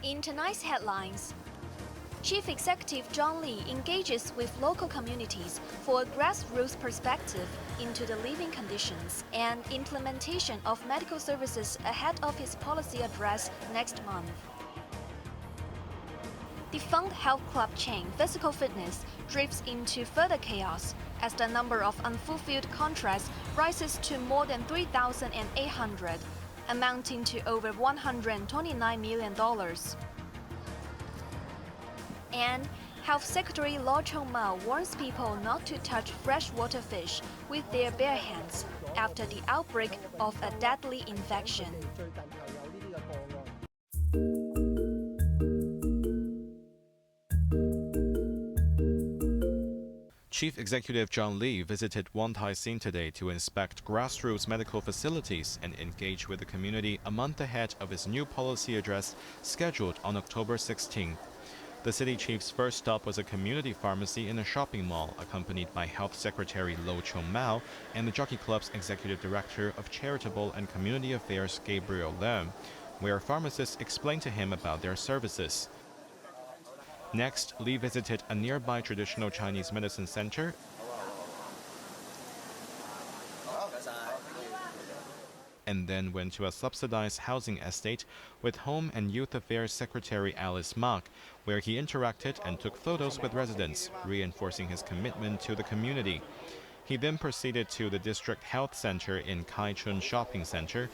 In tonight's headlines, Chief Executive John Lee engages with local communities for a grassroots perspective into the living conditions and implementation of medical services ahead of his policy address next month. Defunct health club chain Physical Fitness drifts into further chaos as the number of unfulfilled contracts rises to more than 3,800, amounting to over $129 million. And Health Secretary Lo Chung-mau warns people not to touch freshwater fish with their bare hands after the outbreak of a deadly infection. Chief Executive John Lee visited Wantaisin today to inspect grassroots medical facilities and engage with the community a month ahead of his new policy address scheduled on October 16. The city chief's first stop was a community pharmacy in a shopping mall, accompanied by Health Secretary Lo Chung-mau and the Jockey Club's Executive Director of Charitable and Community Affairs Gabriel Lam, where pharmacists explained to him about their services. Next, Lee visited a nearby traditional Chinese medicine center and then went to a subsidized housing estate with Home and Youth Affairs Secretary Alice Mak, where he interacted and took photos with residents, reinforcing his commitment to the community. He then proceeded to the District Health Center in Kai Chun Shopping Center,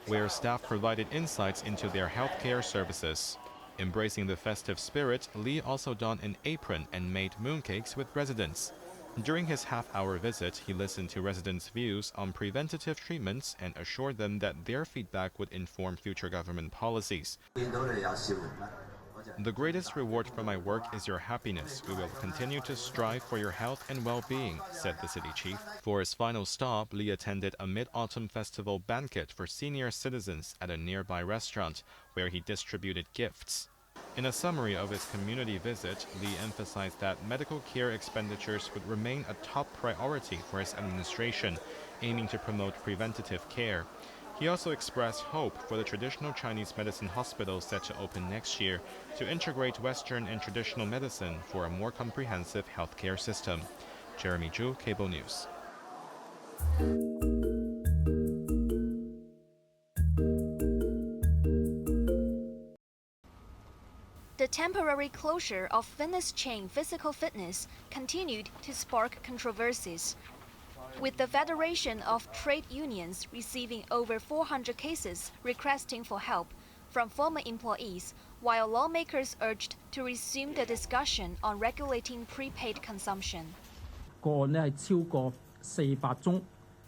where staff provided insights into their healthcare services. Embracing the festive spirit, Lee also donned an apron and made mooncakes with residents. During his half-hour visit, he listened to residents' views on preventative treatments and assured them that their feedback would inform future government policies. The greatest reward for my work is your happiness. We will continue to strive for your health and well-being, said the city chief. For his final stop, Lee attended a Mid-Autumn Festival banquet for senior citizens at a nearby restaurant, where he distributed gifts. In a summary of his community visit, Lee emphasized that medical care expenditures would remain a top priority for his administration, aiming to promote preventative care. He also expressed hope for the traditional Chinese medicine hospital set to open next year to integrate Western and traditional medicine for a more comprehensive healthcare system. Jeremy Zhu, Cable News. The temporary closure of fitness chain Physical Fitness continued to spark controversies, with the Federation of Trade Unions receiving over 400 cases requesting for help from former employees, while lawmakers urged to resume the discussion on regulating prepaid consumption.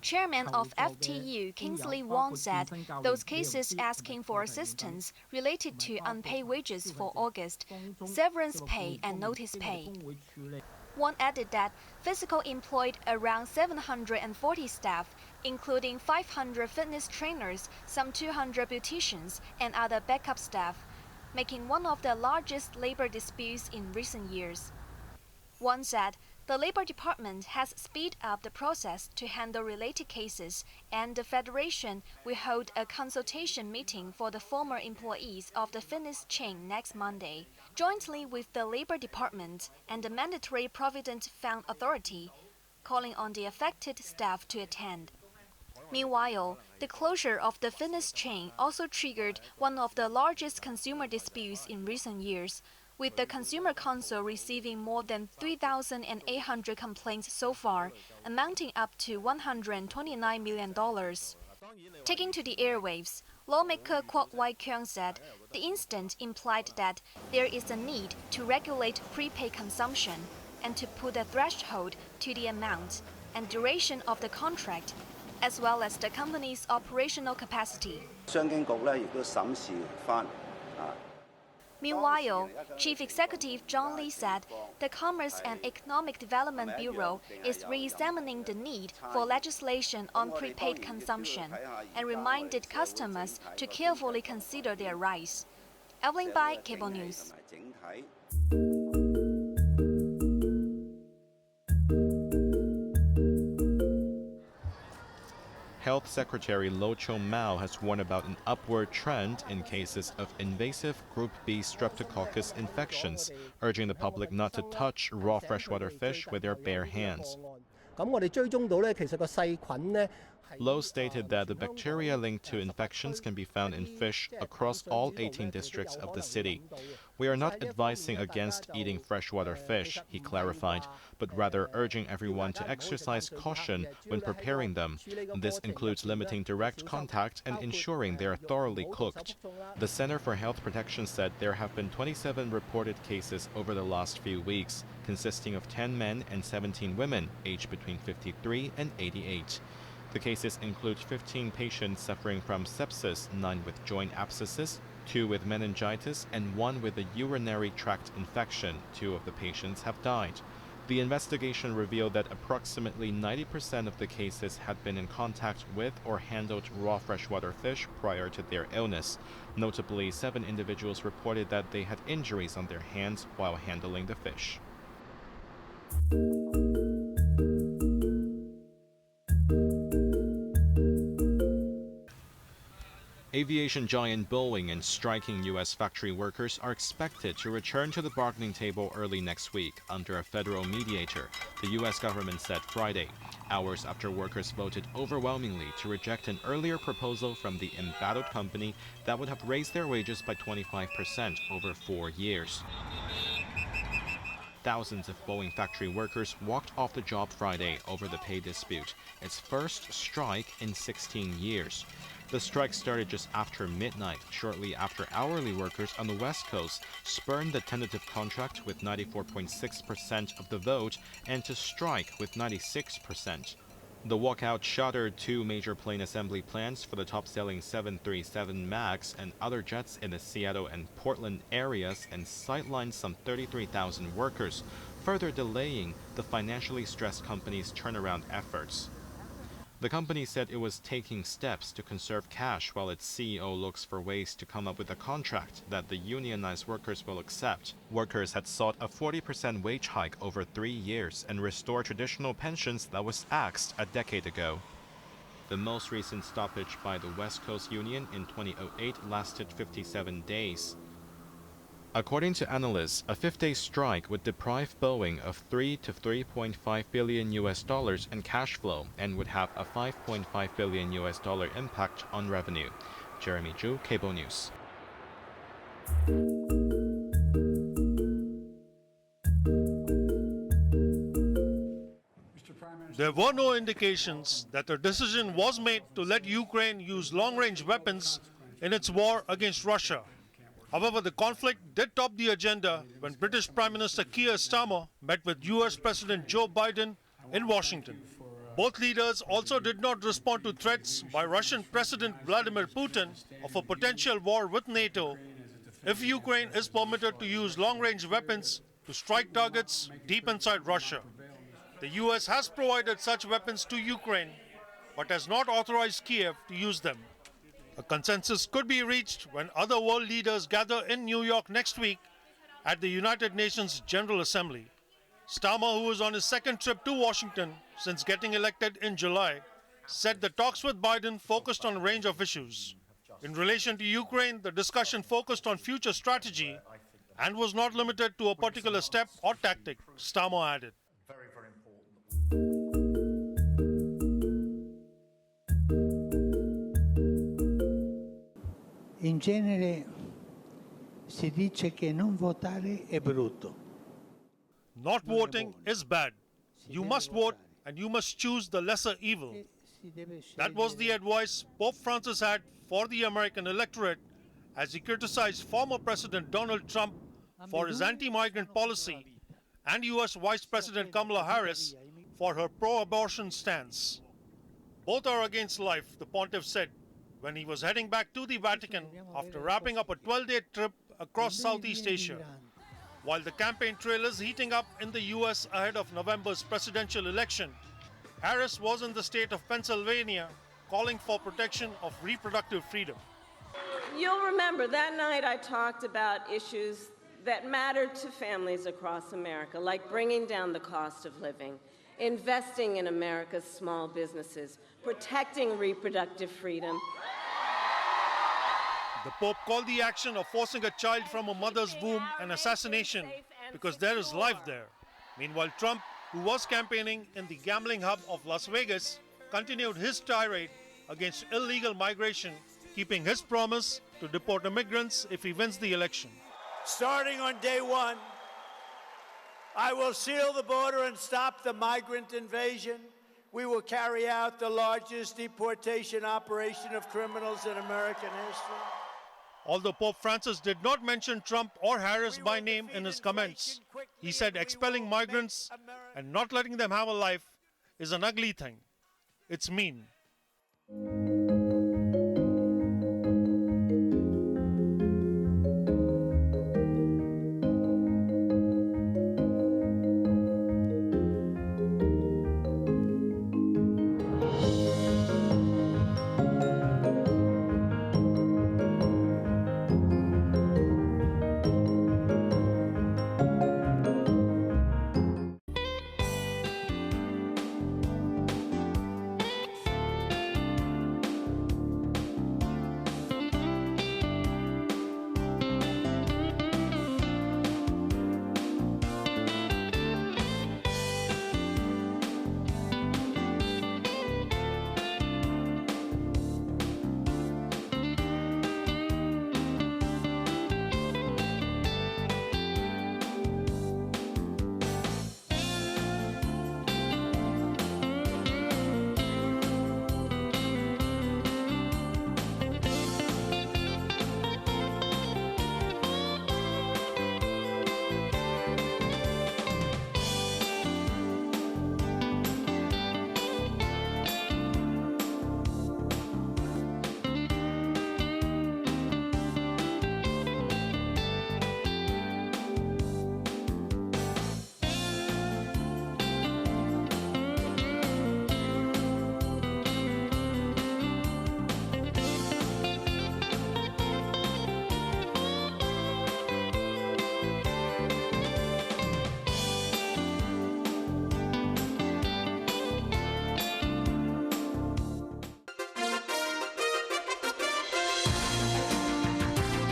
Chairman of FTU Kingsley Wong said those cases asking for assistance related to unpaid wages for August, severance pay and notice pay. Wong added that Physical employed around 740 staff, including 500 fitness trainers, some 200 beauticians, and other backup staff, making one of the largest labor disputes in recent years. Wong said the Labor Department has speeded up the process to handle related cases, and the Federation will hold a consultation meeting for the former employees of the fitness chain next Monday, jointly with the Labor Department and the Mandatory Provident Fund Authority, calling on the affected staff to attend. Meanwhile, the closure of the fitness chain also triggered one of the largest consumer disputes in recent years, with the Consumer Council receiving more than 3,800 complaints so far, amounting up to $129 million. Taking to the airwaves, lawmaker Kwok Wai-kyung said the incident implied that there is a need to regulate prepaid consumption and to put a threshold to the amount and duration of the contract, as well as the company's operational capacity. Meanwhile, Chief Executive John Lee said the Commerce and Economic Development Bureau is re-examining the need for legislation on prepaid consumption and reminded customers to carefully consider their rights. Evelyn Bai, Cable News. Health Secretary Lo Chung-mau has warned about an upward trend in cases of invasive Group B streptococcus infections, urging the public not to touch raw freshwater fish with their bare hands. Lo stated that the bacteria linked to infections can be found in fish across all 18 districts of the city. We are not advising against eating freshwater fish, he clarified, but rather urging everyone to exercise caution when preparing them. This includes limiting direct contact and ensuring they are thoroughly cooked. The Center for Health Protection said there have been 27 reported cases over the last few weeks, consisting of 10 men and 17 women, aged between 53 and 88. The cases include 15 patients suffering from sepsis, 9 with joint abscesses, 2 with meningitis, and 1 with a urinary tract infection. 2 of the patients have died. The investigation revealed that approximately 90% of the cases had been in contact with or handled raw freshwater fish prior to their illness. Notably, 7 individuals reported that they had injuries on their hands while handling the fish. Aviation giant Boeing and striking U.S. factory workers are expected to return to the bargaining table early next week under a federal mediator, the U.S. government said Friday, hours after workers voted overwhelmingly to reject an earlier proposal from the embattled company that would have raised their wages by 25% over 4 years. Thousands of Boeing factory workers walked off the job Friday over the pay dispute, its first strike in 16 years. The strike started just after midnight, shortly after hourly workers on the West Coast spurned the tentative contract with 94.6% of the vote and to strike with 96%. The walkout shuttered 2 major plane assembly plants for the top-selling 737 MAX and other jets in the Seattle and Portland areas and sidelined some 33,000 workers, further delaying the financially stressed company's turnaround efforts. The company said it was taking steps to conserve cash while its CEO looks for ways to come up with a contract that the unionized workers will accept. Workers had sought a 40% wage hike over 3 years and restore traditional pensions that was axed a decade ago. The most recent stoppage by the West Coast Union in 2008 lasted 57 days. According to analysts, a 5-day strike would deprive Boeing of $3 to $3.5 billion in cash flow and would have a $5.5 billion impact on revenue. Jeremy Zhu, Cable News. There were no indications that the decision was made to let Ukraine use long-range weapons in its war against Russia. However, the conflict did top the agenda when British Prime Minister Keir Starmer met with US President Joe Biden in Washington. Both leaders also did not respond to threats by Russian President Vladimir Putin of a potential war with NATO if Ukraine is permitted to use long-range weapons to strike targets deep inside Russia. The US has provided such weapons to Ukraine, but has not authorized Kiev to use them. A consensus could be reached when other world leaders gather in New York next week at the United Nations General Assembly. Starmer, who is on his second trip to Washington since getting elected in July, said the talks with Biden focused on a range of issues. In relation to Ukraine, the discussion focused on future strategy and was not limited to a particular step or tactic, Starmer added. In genere si dice che non votare è brutto. Not voting is bad. You must vote and you must choose the lesser evil. That was the advice Pope Francis had for the American electorate as he criticized former President Donald Trump for his anti-migrant policy and US Vice President Kamala Harris for her pro-abortion stance. Both are against life, the pontiff said when he was heading back to the Vatican after wrapping up a 12-day trip across Southeast Asia. While the campaign trail is heating up in the US ahead of November's presidential election, Harris was in the state of Pennsylvania calling for protection of reproductive freedom. You'll remember that night I talked about issues that mattered to families across America, like bringing down the cost of living, investing in America's small businesses, protecting reproductive freedom. The Pope called the action of forcing a child from a mother's womb an assassination because there is life there. Meanwhile, Trump, who was campaigning in the gambling hub of Las Vegas, continued his tirade against illegal migration, keeping his promise to deport immigrants if he wins the election. Starting on day one, I will seal the border and stop the migrant invasion. We will carry out the largest deportation operation of criminals in American history. Although Pope Francis did not mention Trump or Harris by name in his comments, he said expelling migrants and not letting them have a life is an ugly thing. It's mean.